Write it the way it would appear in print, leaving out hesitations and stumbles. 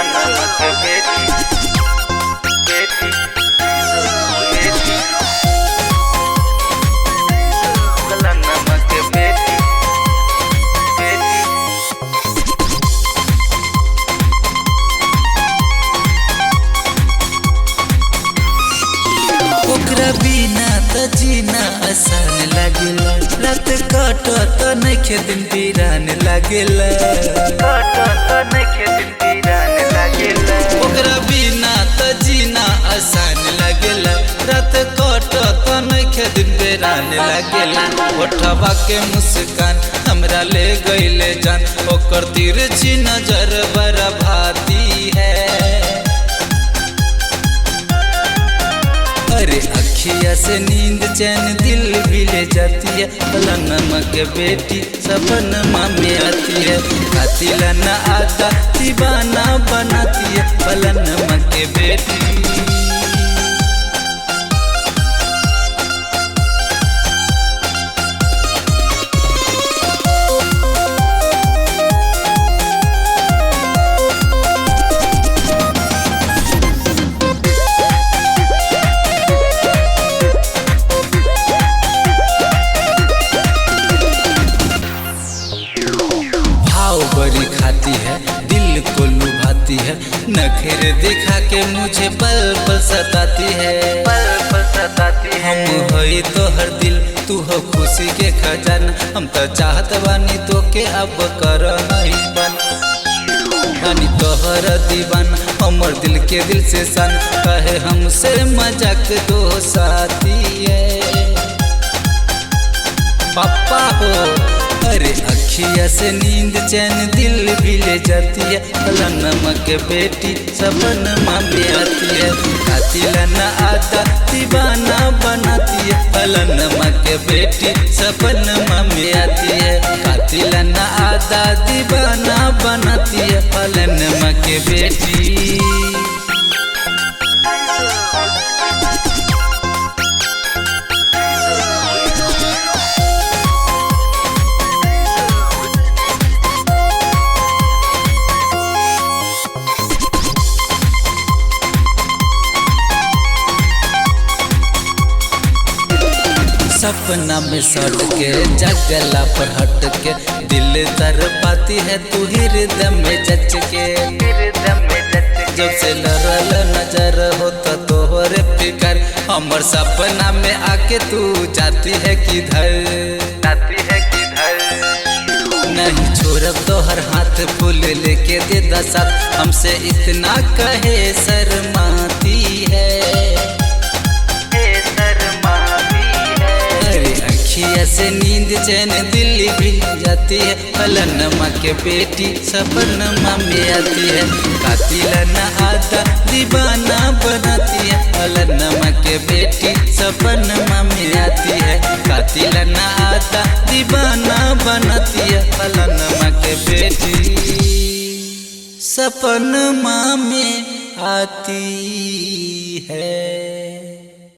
फलाना के बेटी बेटी बेटी फलाना के बेटी बेटी। ओकरा बिना त जीना आसान लागेला, रात कटत नइखे दिन बिरान लागेला, कटत नइखे दिन बिरान लागेला। ओकरा बिना त जीना आसान लागेला, रात कटत नइखे दिन बिरान लागेला। ओठवा के मुस्कान हमरा ले गइले जान, ओकर तिरछी नजर बड़ा भाती है। अरे अखिया से नींद चैन दिल भी ले जाती है, फलाना के बेटी सपनमा में आती है। कातिल न आता दीवाना बनाती है, फलाना के बेटी। बड़ी खाती है दिल को लुभाती है, नखरे दिखा के मुझे पल पल सताती है, पल पल सताती है। हम होई तो हर दिल तू हो खुशी के खजाना, हम तो चाहत बानी तो के अब कर बन बानी तोहर दीवाना, हमर दिल के दिल से सन कहे हमसे मजाक दो साथी है। पापा हो अरे अखिया से नींद चैन दिल भी ले जाती है, फलाना के बेटी सपनमा में आती है। कातिल न आता दीवाना बनाती है, फलाना के बेटी सपनमा में आती है। कातिल न आता दीवाना बनाती है, फलाना के बेटी। सपना में सट के जगला पर हट के, दिल तर पाती है तू हृदय में जच के, हृदय में जच के। जब से लड़ल नजर होता तोहरे फिकर, हमर सपना में आके तू जाती है किधर, जाती है किधर। नहीं छोड़ब तोहर हाथ फूल लेके दे दसात, हमसे इतना कहे शर्माती है। अखिया से नींद चैन दिल भी जाती है, फलाना के बेटी सपनमा में आती है। कातिल न आता दीवाना बनाती है, फलाना के बेटी सपनमा में आती है। कातिल न आता दीवाना बनाती है, फलाना के बेटी सपनमा में आती है।